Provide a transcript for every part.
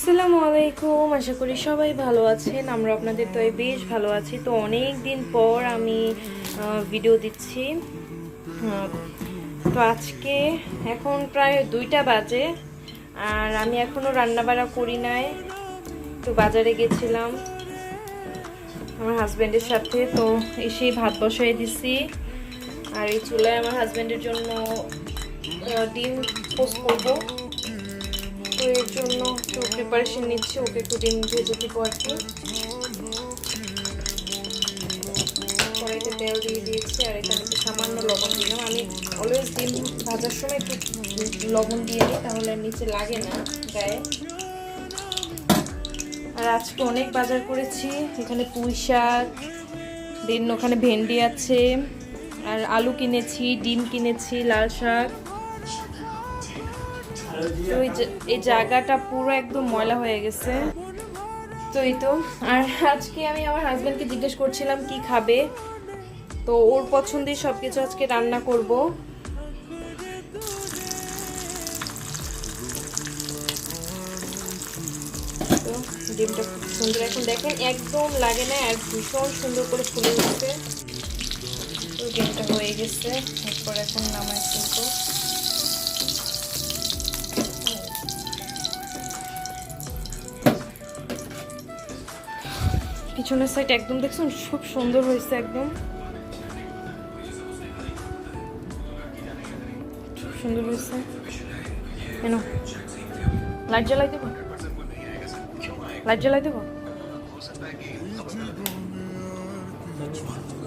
আসসালামু আলাইকুম, আশা করি সবাই ভালো আছেন। আমরা আপনাদের তো বেশ ভালো আছি। তো অনেক দিন পর আমি ভিডিও দিচ্ছি। তো আজকে এখন প্রায় 2টা বাজে, আর আমি এখনও রান্নাবাড়া করি নাই। তো বাজারে গেছিলাম আমার হাজব্যান্ডের সাথে, তো এসেই ভাত বসাই দিছি। আর এই চুলায় আমার হাজব্যান্ডের জন্য ডিম পোস্ট করবো, তো এর জন্য একটু প্রিপারেশন নিচ্ছি। ওকে একটু ডিম ভেজে দিব আর কি। কড়াইতে তেল দিয়ে দিয়েছি, আর এখানে একটু সামান্য লবণ দিলাম। আমি অলওয়েজ ডিম ভাজার সময় একটু লবণ দিয়ে দিই, তাহলে নিচে লাগে না গায়ে। আর আজকে অনেক বাজার করেছি। এখানে পুঁই শাক, দেন ওখানে ভেন্ডি আছে, আর আলু কিনেছি, ডিম কিনেছি, লাল শাক। তো এই জায়গাটা পুরো একদম ময়লা হয়ে গেছে। তো এই তো। আর আজকে আমি আমার হাজবেন্ডকে জিজ্ঞেস করছিলাম কি খাবে, তো ওর পছন্দের সবকিছু আজকে রান্না করব। তো ডিমটা খুব সুন্দর, এখন দেখেন একদম লাগে না, আর ভীষণ সুন্দর করে ফুলে উঠছে। তো ডিমটা হয়ে গেছে, এরপর এখন নামাই ফেলবো। পিছনের সাইড একদম দেখছেন খুব সুন্দর হয়েছে, একদম খুব সুন্দর হয়েছে। কেন লাইট জ্বালাই দেবো? লাইট জ্বালাই দেবো?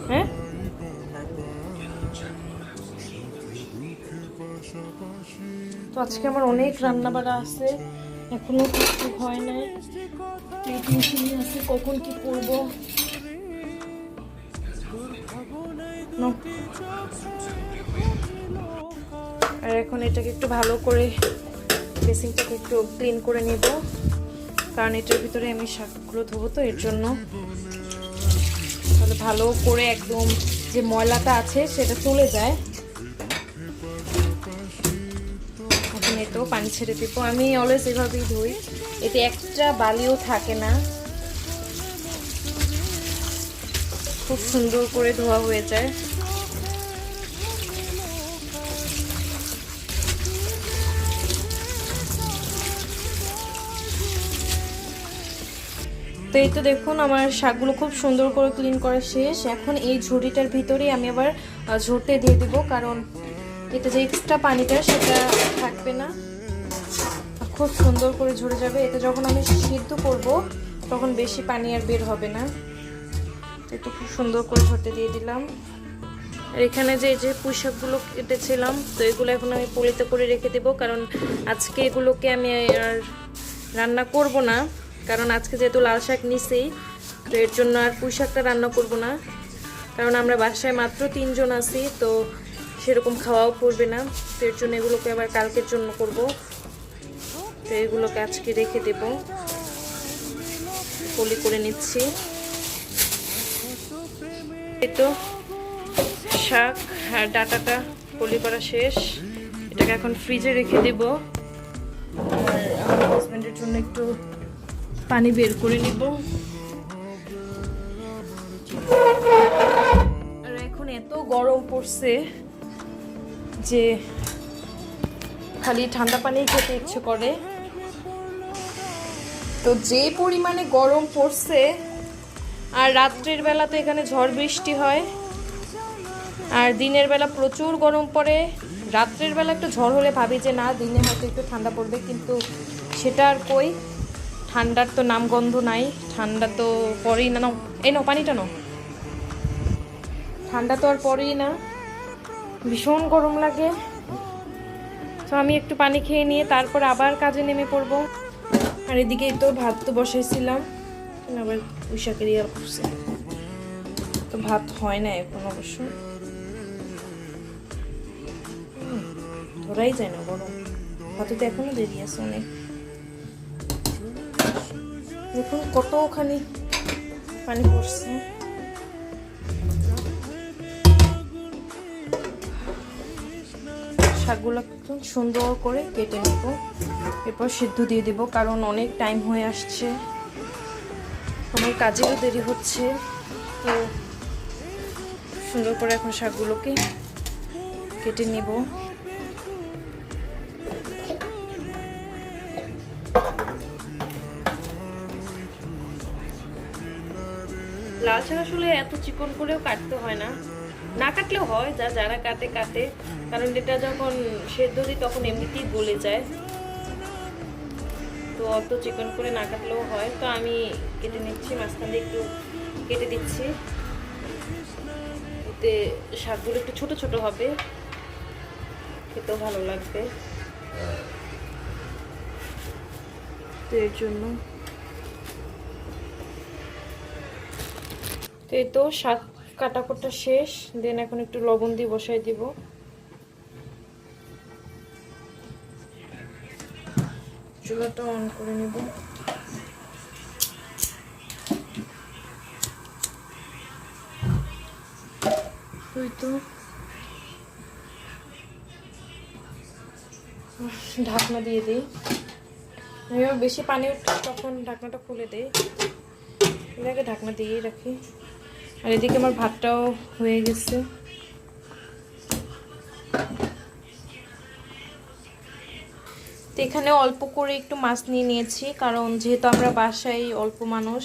হ্যাঁ, তো আজকে আমার অনেক রান্না বাড়া আছে, এখনো কিছু হয় নাই। আছে কখন কি করবো। আর এখন এটাকে একটু ভালো করে বেসিনটাকে একটু ক্লিন করে নেব, কারণ এটার ভিতরে আমি শাকগুলো ধোবো, তো এর জন্য তাহলে ভালো করে একদম যে ময়লাটা আছে সেটা চলে যায়। এখন এতেও পানি ছেড়ে দেবো। আমি অলওয়েজ এভাবেই ধুই, এতে একটা বালিও থাকে না, খুব সুন্দর করে ধোয়া হয়ে যায়। তো এই তো দেখুন আমার শাকগুলো খুব সুন্দর করে ক্লিন করা শেষ। এখন এই ঝুড়িটার ভিতরেই আমি আবার ঝরতে দিয়ে দেব, কারণ এটা যে এক্সট্রা পানিটা সেটা থাকবে না, খুব সুন্দর করে ঝরে যাবে। এতে যখন আমি সিদ্ধ করব তখন বেশি পানি আর বের হবে না। একটু খুব সুন্দর করে ঝরতে দিয়ে দিলাম। আর এখানে যে পুঁই শাকগুলো কেটেছিলাম, তো এগুলো এখন আমি পলিতে করে রেখে দেবো, কারণ আজকে এগুলোকে আমি আর রান্না করব না, কারণ আজকে যেহেতু লাল শাক নিছেই, তো এর জন্য আর পুঁই শাকটা রান্না করব না, কারণ আমরা বাসায় মাত্র 3 জন আছি, তো সেরকম খাওয়াও পড়বে না। তো এর জন্য এগুলোকে আবার কালকের জন্য করব। তো এগুলোকে আজকে রেখে দেব, পলি করে নিচ্ছি। এই তো শাক আর ডাটাটা পলি করা শেষ, এটাকে এখন ফ্রিজে রেখে দেব। আর আমার হাজব্যান্ডের জন্য একটু পানি বের করে নিব। আর এখন এত গরম পড়ছে যে খালি ঠান্ডা পানি খেতে ইচ্ছে করে। তো যে পরিমাণে গরম পড়ছে, আর রাত্রের বেলা তো এখানে ঝড় বৃষ্টি হয়, আর দিনের বেলা প্রচুর গরম পড়ে। রাত্রের বেলা একটু ঝড় হলে ভাবি যে না, দিনে হয়তো একটু ঠান্ডা পড়বে, কিন্তু সেটা আর কই, ঠান্ডার তো নামগন্ধ নাই। ঠান্ডা তো পরেই না, এই নাও পানিটা নাও। ঠান্ডা তো আর পরেই না, ভীষণ গরম লাগে। তো আমি একটু পানি খেয়ে নিয়ে তারপর আবার কাজে নেমে পড়ব। আর এদিকে তো ভাত তো বসাইছিলাম, আবার পুঁই শাকের ইয়ে করছে, তো ভাত হয় না এখন অবশ্য, ধরাই যায় না গরম ভাতে, তো এখনো দেরি আছে অনেক। দেখুন কতখানি পানি পড়ছে। শাকগুলো সুন্দর করে কেটে নেব। এরপর সিদ্ধ দিয়ে দেব, কারণ অনেক টাইম হয়ে আসছে, আমার কাজেরও দেরি হচ্ছে। তো সুন্দর করে এখন শাকগুলোকে কেটে নেব। লাল শাক আসলে এত চিকন করেও কাটতে হয় না, না কাটলেও হয়, যারা কাটে কাটে, কারণ এটা যখন সেদ্ধ দিই তখন এমনিতেই গলে যায়, তো অত চিকন করে না কাটলেও হয়। তো আমি কেটে নিচ্ছি, মাঝখান দিয়ে একটু কেটে দিচ্ছি, এতে শাকগুলো একটু ছোট ছোট হবে, খেতেও ভালো লাগবে, তো এর জন্য। তো এই তো শাক কাটা শেষ, দেন এখন একটু লবণ দিয়ে বসাই দিব। চুলাটা অন করে নেব। তো ঢাকনা দিয়ে দিই, বেশি পানি উঠলে তখন ঢাকনাটা খুলে দিই, এর আগে ঢাকনা দিয়েই রাখি। আর এদিকে আমার ভাতটাও হয়ে গেছে। তো এখানে অল্প করে একটু মাছ নিয়ে নিয়েছি, কারণ যেহেতু আমরা বাসায় অল্প মানুষ,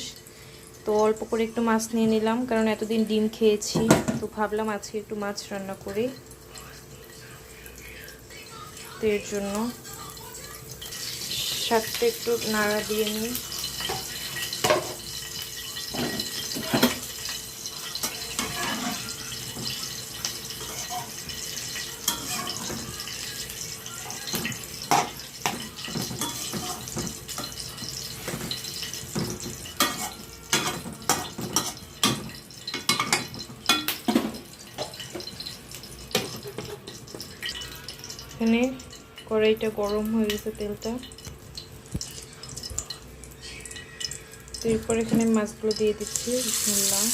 তো অল্প করে একটু মাছ নিয়ে নিলাম, কারণ এতদিন ডিম খেয়েছি, তো ভাবলাম আজকে একটু মাছ রান্না করি, তো এর জন্য শাকটা একটু নাড়া দিয়ে নিই। এখানে কড়াইটা গরম হয়ে গেছে, তেলটা, তো এরপর এখানে মাছগুলো দিয়ে দিচ্ছি, বিসমিল্লাহ।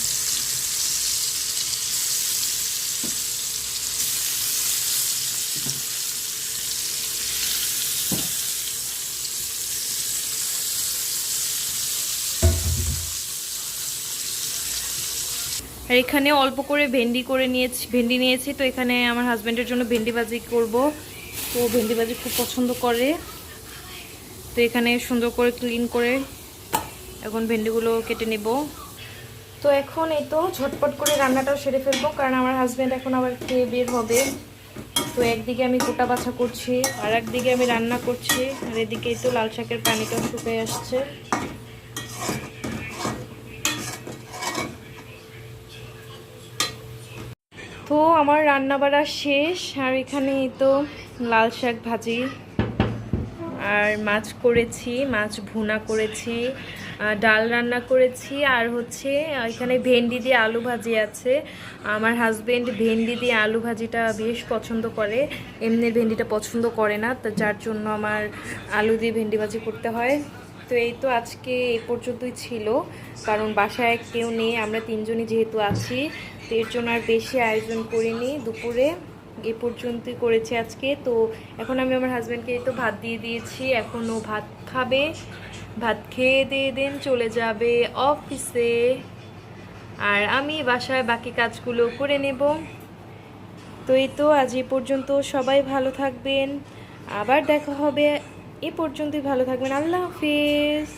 আর এখানে অল্প করে ভেন্ডি নিয়েছি, তো এখানে আমার হাজবেন্ডের জন্য ভেন্ডি ভাজি করব, তো ভেন্ডি ভাজি খুব পছন্দ করে, তো এখানে সুন্দর করে ক্লিন করে এখন ভেন্ডিগুলো কেটে নেব। তো এখন এই তো ঝটপট করে রান্নাটাও সেরে ফেলবো, কারণ আমার হাজবেন্ড এখন আবার খেয়ে বের হবে। তো একদিকে আমি গোটা বাছা করছি, আর একদিকে আমি রান্না করছি, আর এদিকে তো লাল শাকের পানিটাও শুকিয়ে আসছে। তো আমার রান্না বাড়া শেষ, আর এখানে তো লাল শাক ভাজি আর মাছ করেছি, মাছ ভুনা করেছি, ডাল রান্না করেছি, আর হচ্ছে এখানে ভেন্ডি দিয়ে আলু ভাজি আছে। আমার হাজবেন্ড ভেন্ডি দিয়ে আলু ভাজিটা বেশ পছন্দ করে, এমনি ভেন্ডিটা পছন্দ করে না, তো যার জন্য আমার আলু দিয়ে ভেন্ডি ভাজি করতে হয়। তো এই তো আজকে এই পর্যন্তই ছিল, কারণ বাসায় কেউ নেই, আমরা তিনজনই যেহেতু আছি, তো এর জন্য আর বেশি আয়োজন করিনি। দুপুরে এ পর্যন্তই করেছি আজকে। তো এখন আমি আমার হাজব্যান্ডকে তো ভাত দিয়ে দিয়েছি, এখন ও ভাত খাবে, ভাত খেয়ে দিয়ে দেন চলে যাবে অফিসে, আর আমি বাসায় বাকি কাজগুলো করে নেব। তো এই তো আজ এ পর্যন্ত, সবাই ভালো থাকবেন, আবার দেখা হবে, এ পর্যন্তই ভালো থাকবেন, আল্লাহ হাফিজ।